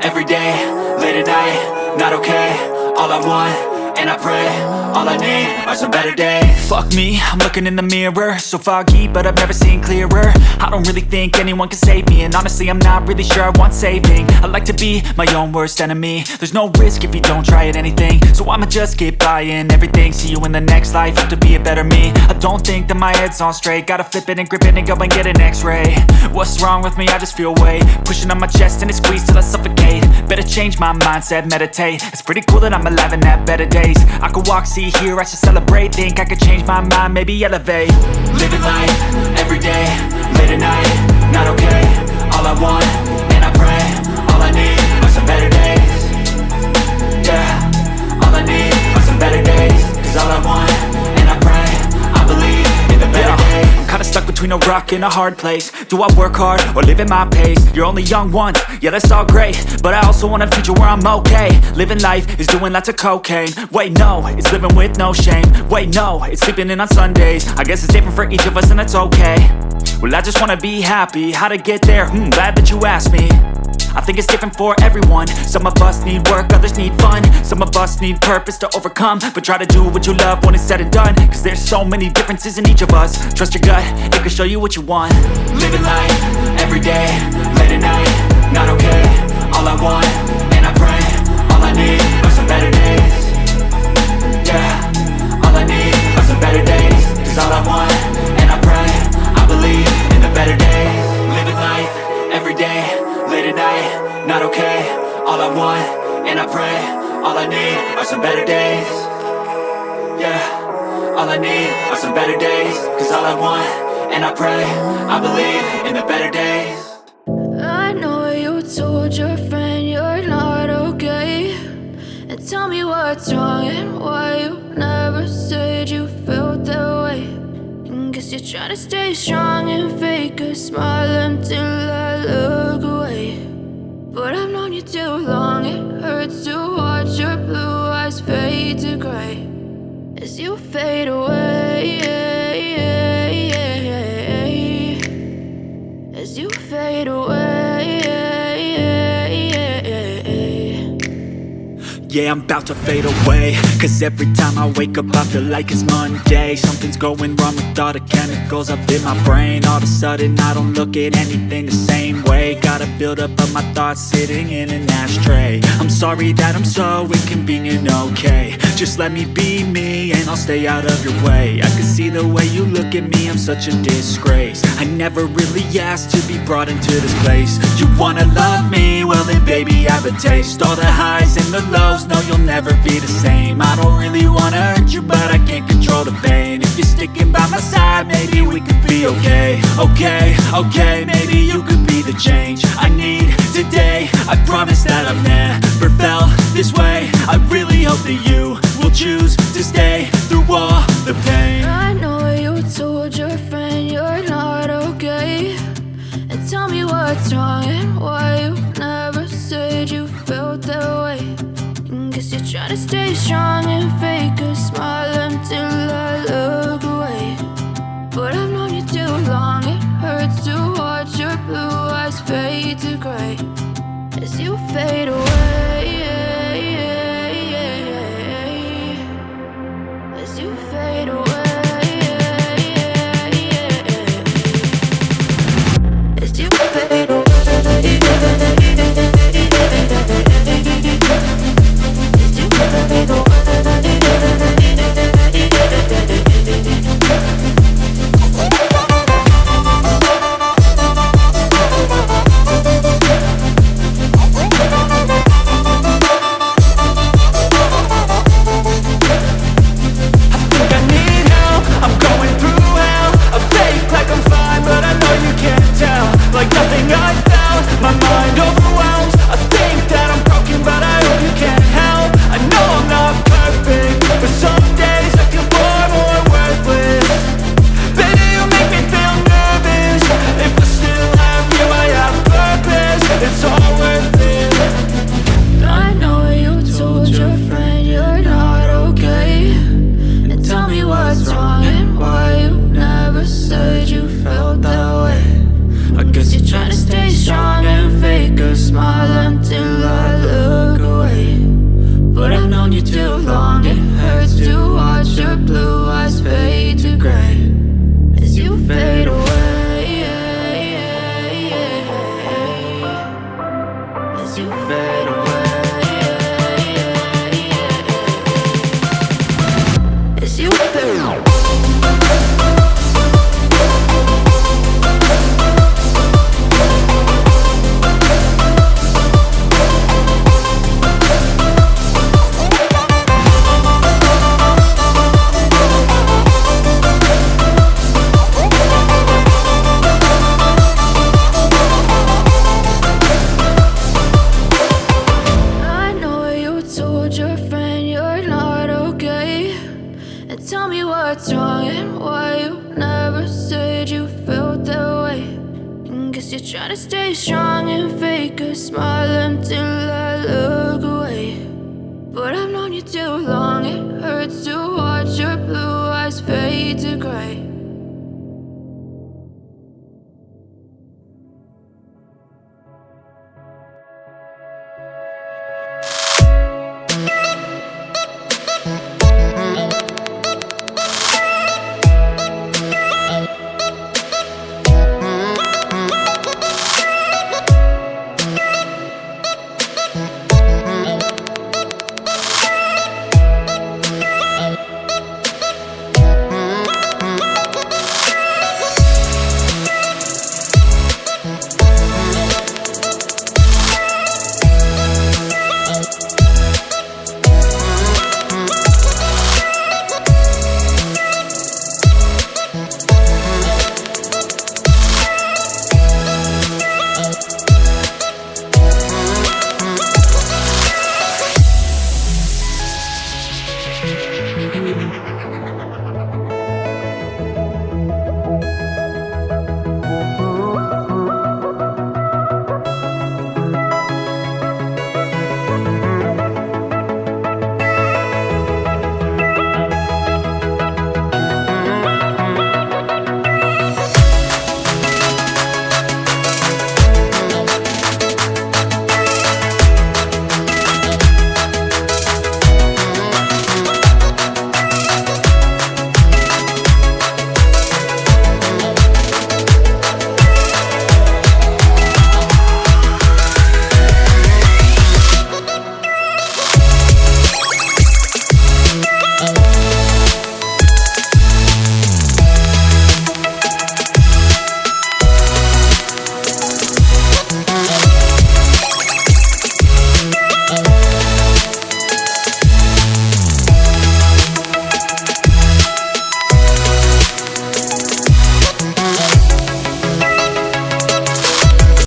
every day, late at night, not okay. All I want, and I pray, all I need are some better days. Fuck me, I'm looking in the mirror, so foggy, but I've never seen clearer. I don't really think anyone can save me, and honestly I'm not really sure I want saving. I like to be my own worst enemy. There's no risk if you don't try at anything, so I'ma just keep buying everything. See you in the next life, have to be a better me. I don't think that my head's on straight, gotta flip it and grip it and go and get an x-ray. What's wrong with me? I just feel weight pushing on my chest and it squeezes till I suffocate. Better change my mindset, meditate. It's pretty cool that I'm alive and have better days. I could walk, see, hear, I should celebrate. Think I could change my mind, maybe elevate. Living life, every day, late at night, not okay. All I want, and I pray, all I need are some better days. Yeah, all I need are some better days. Cause all I want, and I pray, I believe in the better days. I'm kinda stuck between a rock and a hard place. Do I work hard or live at my pace? You're only young once, yeah that's all great, but I also want a future where I'm okay. Living life is doing lots of cocaine. Wait no, it's living with no shame. Wait no, it's sleeping in on Sundays. I guess it's different for each of us and that's okay. Well I just wanna be happy, how to get there? Glad that you asked me. I think it's different for everyone. Some of us need work, others need fun. Some of us need purpose to overcome. But try to do what you love when it's said and done. Cause there's so many differences in each of us. Trust your gut, it can show you what you want. Living life, every day, late at night, not okay. All I want, and I pray, all I need are some better days. Yeah, all I need are some better days. Cause all I want, and I pray, I believe in the better days. Living life, every day, late at night, not okay. All I want, and I pray, all I need are some better days. Yeah, all I need are some better days. Cause all I want, and I pray, I believe in the better days. I know you told your friend you're not okay, and tell me what's wrong and why you never said you felt that way. And guess you're trying to stay strong and fake a smile until I look away. But I've known you too long, it hurts to watch your blue eyes fade to gray as you fade away, as you fade away. Yeah, I'm about to fade away. Cause every time I wake up I feel like it's Monday. Something's going wrong with all the chemicals up in my brain. All of a sudden I don't look at anything the same way. Gotta build up of my thoughts sitting in an ashtray. I'm sorry that I'm so inconvenient, okay. Just let me be me and I'll stay out of your way. I can see the way you look at me, I'm such a disgrace. I never really asked to be brought into this place. You wanna love me? Well then baby I have a taste. All the highs and the lows, no you'll never be the same. I don't really wanna hurt you but I can't control the pain. If you're sticking by my side maybe we could be okay. Okay, maybe you could be the change I need today. I promise that I've never felt this way. I really hope that you will choose to stay through all the pain. I know you told your friend you're not okay, and tell me what's wrong and why you never said you felt that way. And guess you're trying to stay strong and fake a smile until I look away. But I've known you too long, it hurts to watch your blue eyes fade to gray as you fade away, as you feel. Tell me what's wrong and why you never said you felt that way. Guess you're trying to stay strong and fake a smile until I look away. But I've known you too long, it hurts to watch your blue eyes fade to gray.